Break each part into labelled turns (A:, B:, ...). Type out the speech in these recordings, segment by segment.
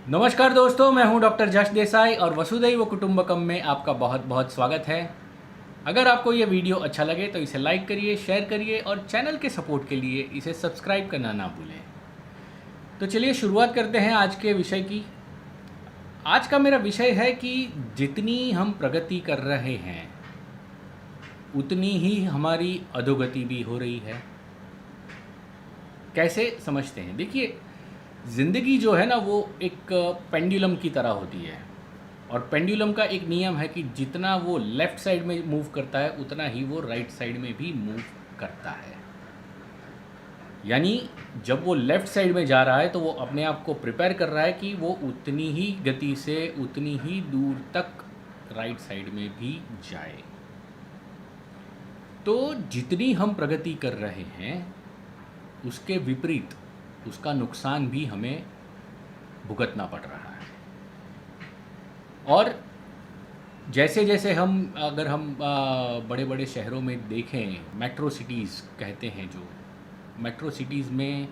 A: नमस्कार दोस्तों, मैं हूं डॉक्टर जश देसाई और वसुधैव कुटुंबकम में आपका बहुत बहुत स्वागत है। अगर आपको ये वीडियो अच्छा लगे तो इसे लाइक करिए, शेयर करिए और चैनल के सपोर्ट के लिए इसे सब्सक्राइब करना ना भूलें। तो चलिए शुरुआत करते हैं आज के विषय की। आज का मेरा विषय है कि जितनी हम प्रगति कर रहे हैं उतनी ही हमारी अधोगति भी हो रही है। कैसे समझते हैं? देखिए, ज़िंदगी जो है ना वो एक पेंडुलम की तरह होती है और पेंडुलम का एक नियम है कि जितना वो लेफ़्ट साइड में मूव करता है उतना ही वो राइट साइड में भी मूव करता है। यानी जब वो लेफ़्ट साइड में जा रहा है तो वो अपने आप को प्रिपेयर कर रहा है कि वो उतनी ही गति से उतनी ही दूर तक राइट साइड में भी जाए। तो जितनी हम प्रगति कर रहे हैं उसके विपरीत उसका नुकसान भी हमें भुगतना पड़ रहा है। और जैसे जैसे अगर हम बड़े बड़े शहरों में देखें, मेट्रो सिटीज़ कहते हैं, जो मेट्रो सिटीज़ में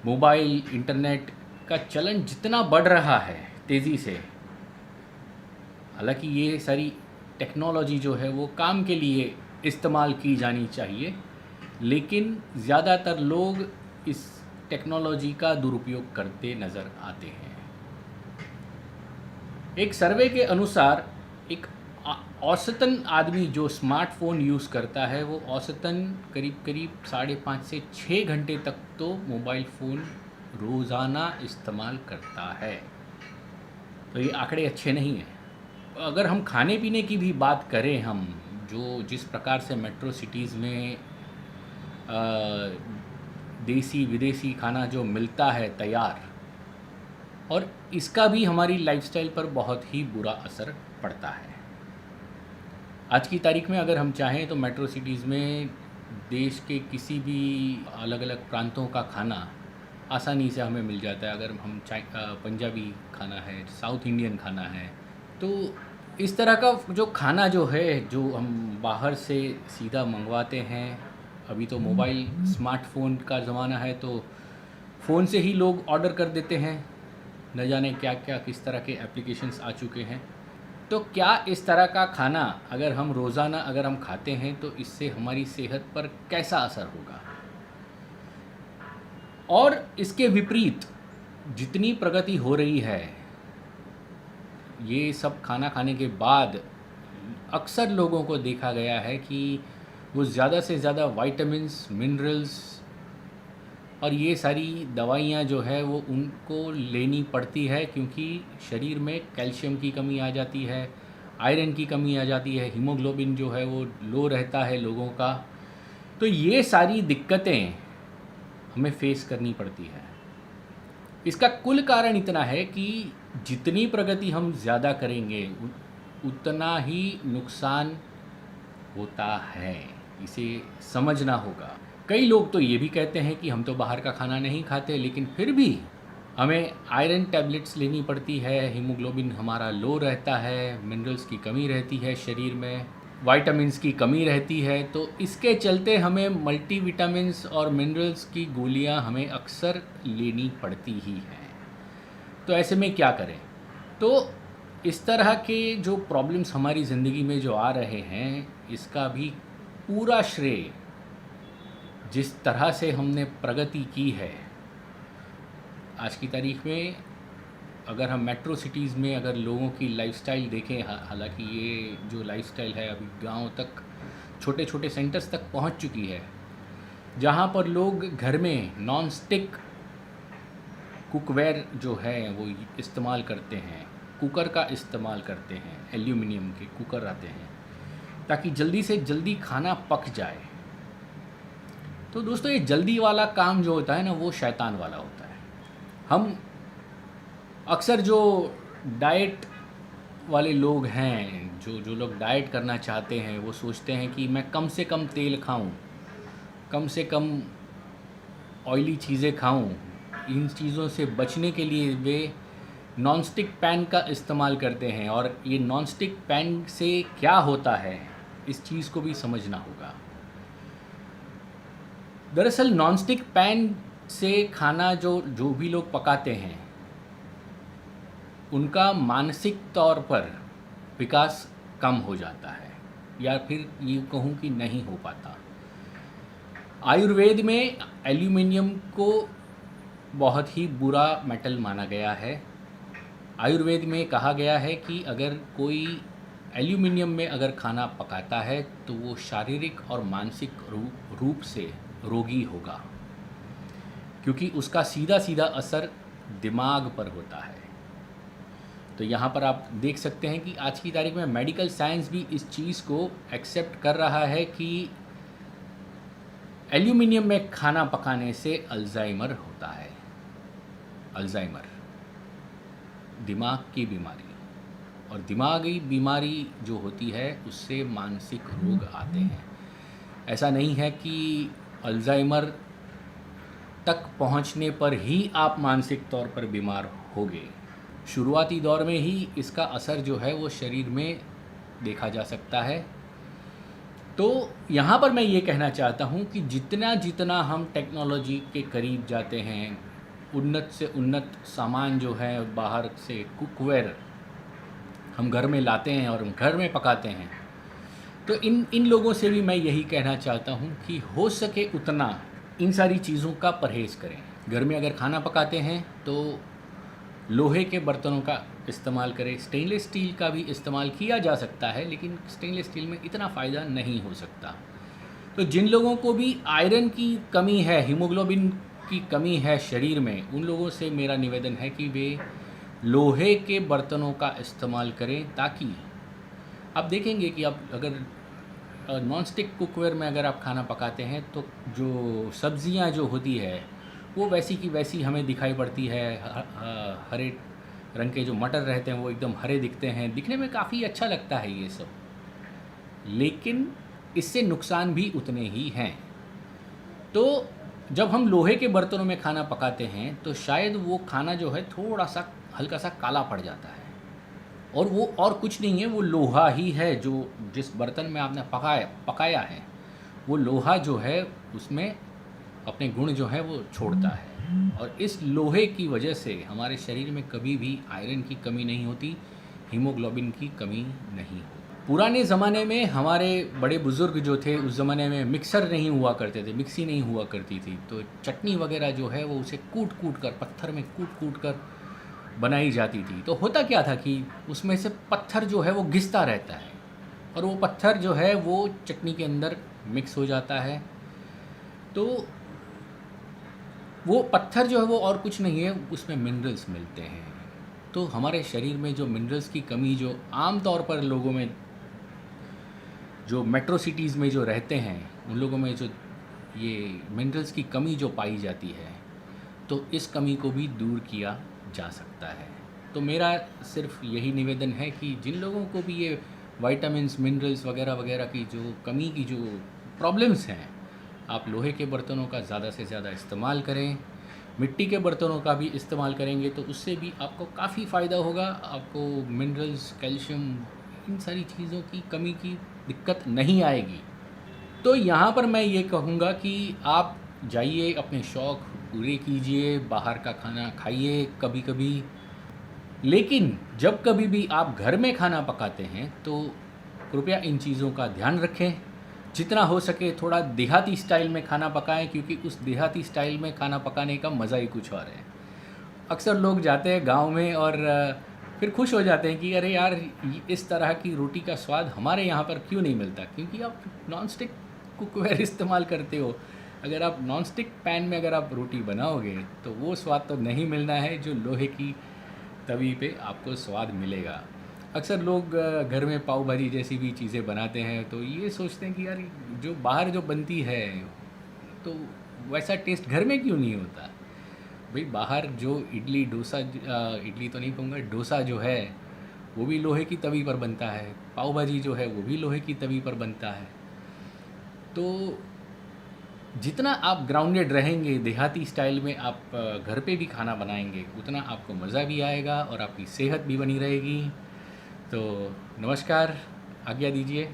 A: मोबाइल इंटरनेट का चलन जितना बढ़ रहा है तेज़ी से, हालांकि ये सारी टेक्नोलॉजी जो है वो काम के लिए इस्तेमाल की जानी चाहिए, लेकिन ज़्यादातर लोग इस टेक्नोलॉजी का दुरुपयोग करते नज़र आते हैं। एक सर्वे के अनुसार एक औसतन आदमी जो स्मार्टफ़ोन यूज़ करता है वो औसतन करीब करीब 5.5 से 6 घंटे तक तो मोबाइल फ़ोन रोज़ाना इस्तेमाल करता है। तो ये आंकड़े अच्छे नहीं हैं। अगर हम खाने पीने की भी बात करें, हम जो जिस प्रकार से मेट्रो सिटीज़ में देसी विदेशी खाना जो मिलता है तैयार, और इसका भी हमारी लाइफस्टाइल पर बहुत ही बुरा असर पड़ता है। आज की तारीख में अगर हम चाहें तो मेट्रो सिटीज़ में देश के किसी भी अलग अलग प्रांतों का खाना आसानी से हमें मिल जाता है। अगर हम पंजाबी खाना है, साउथ इंडियन खाना है, तो इस तरह का जो खाना जो है जो हम बाहर से सीधा मंगवाते हैं। अभी तो मोबाइल स्मार्टफ़ोन का ज़माना है तो फ़ोन से ही लोग ऑर्डर कर देते हैं। न जाने क्या क्या किस तरह के एप्लीकेशंस आ चुके हैं। तो क्या इस तरह का खाना अगर हम रोज़ाना अगर हम खाते हैं तो इससे हमारी सेहत पर कैसा असर होगा? और इसके विपरीत जितनी प्रगति हो रही है, ये सब खाना खाने के बाद अक्सर लोगों को देखा गया है कि वो ज़्यादा से ज़्यादा विटामिन्स, मिनरल्स और ये सारी दवाइयाँ जो है वो उनको लेनी पड़ती है, क्योंकि शरीर में कैल्शियम की कमी आ जाती है, आयरन की कमी आ जाती है, हीमोग्लोबिन जो है वो लो रहता है लोगों का। तो ये सारी दिक्कतें हमें फेस करनी पड़ती है। इसका कुल कारण इतना है कि जितनी प्रगति हम ज़्यादा करेंगे उतना ही नुकसान होता है। इसे समझना होगा। कई लोग तो ये भी कहते हैं कि हम तो बाहर का खाना नहीं खाते, लेकिन फिर भी हमें आयरन टैबलेट्स लेनी पड़ती है, हीमोग्लोबिन हमारा लो रहता है, मिनरल्स की कमी रहती है शरीर में, विटामिन्स की कमी रहती है। तो इसके चलते हमें मल्टीविटामिन्स और मिनरल्स की गोलियां हमें अक्सर लेनी पड़ती ही हैं। तो ऐसे में क्या करें? तो इस तरह के जो प्रॉब्लम्स हमारी ज़िंदगी में जो आ रहे हैं, इसका भी पूरा श्रेय जिस तरह से हमने प्रगति की है आज की तारीख में। अगर हम मेट्रो सिटीज़ में अगर लोगों की लाइफस्टाइल देखें, हालांकि ये जो लाइफस्टाइल है अभी गांव तक, छोटे छोटे सेंटर्स तक पहुंच चुकी है, जहां पर लोग घर में नॉन स्टिक कुकवेयर जो है वो इस्तेमाल करते हैं, कुकर का इस्तेमाल करते हैं, एल्यूमिनियम के कुकर आते हैं ताकि जल्दी से जल्दी खाना पक जाए। तो दोस्तों, ये जल्दी वाला काम जो होता है ना वो शैतान वाला होता है। हम अक्सर जो डाइट वाले लोग हैं, जो लोग डाइट करना चाहते हैं, वो सोचते हैं कि मैं कम से कम तेल खाऊं, कम से कम ऑयली चीज़ें खाऊं। इन चीज़ों से बचने के लिए वे नॉनस्टिक पैन का इस्तेमाल करते हैं। और ये नॉनस्टिक पैन से क्या होता है, इस चीज़ को भी समझना होगा। दरअसल नॉनस्टिक पैन से खाना जो भी लोग पकाते हैं उनका मानसिक तौर पर विकास कम हो जाता है, या फिर ये कहूँ कि नहीं हो पाता। आयुर्वेद में एल्यूमिनियम को बहुत ही बुरा मेटल माना गया है। आयुर्वेद में कहा गया है कि अगर कोई एल्यूमिनियम में अगर खाना पकाता है तो वो शारीरिक और मानसिक रूप से रोगी होगा, क्योंकि उसका सीधा सीधा असर दिमाग पर होता है। तो यहाँ पर आप देख सकते हैं कि आज की तारीख में मेडिकल साइंस भी इस चीज़ को एक्सेप्ट कर रहा है कि एल्यूमिनियम में खाना पकाने से अल्जाइमर होता है। अल्जाइमर दिमाग की बीमारी, और दिमागी बीमारी जो होती है उससे मानसिक रोग आते हैं। ऐसा नहीं है कि अल्जाइमर तक पहुंचने पर ही आप मानसिक तौर पर बीमार होगे। शुरुआती दौर में ही इसका असर जो है वो शरीर में देखा जा सकता है। तो यहाँ पर मैं ये कहना चाहता हूँ कि जितना जितना हम टेक्नोलॉजी के करीब जाते हैं, उन्नत से उन्नत सामान जो है बाहर से कुकवेयर हम घर में लाते हैं और हम घर में पकाते हैं, तो इन लोगों से भी मैं यही कहना चाहता हूँ कि हो सके उतना इन सारी चीज़ों का परहेज़ करें। घर में अगर खाना पकाते हैं तो लोहे के बर्तनों का इस्तेमाल करें। स्टेनलेस स्टील का भी इस्तेमाल किया जा सकता है, लेकिन स्टेनलेस स्टील में इतना फ़ायदा नहीं हो सकता। तो जिन लोगों को भी आयरन की कमी है, हीमोग्लोबिन की कमी है शरीर में, उन लोगों से मेरा निवेदन है कि वे लोहे के बर्तनों का इस्तेमाल करें, ताकि आप देखेंगे कि आप अगर नॉन स्टिक कुकवेयर में अगर आप खाना पकाते हैं तो जो सब्ज़ियां जो होती है वो वैसी की वैसी हमें दिखाई पड़ती है। हरे रंग के जो मटर रहते हैं वो एकदम हरे दिखते हैं, दिखने में काफ़ी अच्छा लगता है ये सब, लेकिन इससे नुकसान भी उतने ही हैं। तो जब हम लोहे के बर्तनों में खाना पकाते हैं तो शायद वो खाना जो है थोड़ा सा हल्का सा काला पड़ जाता है, और वो और कुछ नहीं है, वो लोहा ही है। जो जिस बर्तन में आपने पकाया है वो लोहा जो है उसमें अपने गुण जो है वो छोड़ता है, और इस लोहे की वजह से हमारे शरीर में कभी भी आयरन की कमी नहीं होती, हीमोग्लोबिन की कमी नहीं होती। पुराने ज़माने में हमारे बड़े बुज़ुर्ग जो थे, उस ज़माने में मिक्सर नहीं हुआ करते थे, मिक्सी नहीं हुआ करती थी, तो चटनी वगैरह जो है वो उसे कूट कर, पत्थर में कूट कर बनाई जाती थी। तो होता क्या था कि उसमें से पत्थर जो है वो घिसता रहता है, और वो पत्थर जो है वो चटनी के अंदर मिक्स हो जाता है। तो वो पत्थर जो है वो और कुछ नहीं है, उसमें मिनरल्स मिलते हैं। तो हमारे शरीर में जो मिनरल्स की कमी जो आम तौर पर लोगों में, जो मेट्रो सिटीज़ में जो रहते हैं, उन लोगों में जो ये मिनरल्स की कमी जो पाई जाती है, तो इस कमी को भी दूर किया जा सकता है। तो मेरा सिर्फ यही निवेदन है कि जिन लोगों को भी ये विटामिन्स, मिनरल्स वगैरह वगैरह की जो कमी की जो प्रॉब्लम्स हैं, आप लोहे के बर्तनों का ज़्यादा से ज़्यादा इस्तेमाल करें। मिट्टी के बर्तनों का भी इस्तेमाल करेंगे तो उससे भी आपको काफ़ी फ़ायदा होगा। आपको मिनरल्स, कैल्शियम, इन सारी चीज़ों की कमी की दिक्कत नहीं आएगी। तो यहाँ पर मैं ये कहूँगा कि आप जाइए, अपने शौक़ पूरे कीजिए, बाहर का खाना खाइए कभी कभी, लेकिन जब कभी भी आप घर में खाना पकाते हैं तो कृपया इन चीज़ों का ध्यान रखें। जितना हो सके थोड़ा देहाती स्टाइल में खाना पकाएं, क्योंकि उस देहाती स्टाइल में खाना पकाने का मज़ा ही कुछ और है। अक्सर लोग जाते हैं गांव में और फिर खुश हो जाते हैं कि अरे यार, इस तरह की रोटी का स्वाद हमारे यहाँ पर क्यों नहीं मिलता, क्योंकि आप नॉन स्टिक कुकवेयर इस्तेमाल करते हो। अगर आप नॉन स्टिक पैन में अगर आप रोटी बनाओगे तो वो स्वाद तो नहीं मिलना है जो लोहे की तवी पे आपको स्वाद मिलेगा। अक्सर लोग घर में पाव भाजी जैसी भी चीज़ें बनाते हैं तो ये सोचते हैं कि यार, जो बाहर जो बनती है तो वैसा टेस्ट घर में क्यों नहीं होता। भाई, बाहर जो इडली डोसा, इडली तो नहीं कहूँगा, डोसा जो है वो भी लोहे की तवी पर बनता है, पाव भाजी जो है वो भी लोहे की तवी पर बनता है। तो जितना आप ग्राउंडेड रहेंगे, देहाती स्टाइल में आप घर पे भी खाना बनाएंगे, उतना आपको मज़ा भी आएगा और आपकी सेहत भी बनी रहेगी। तो नमस्कार, आज्ञा दीजिए।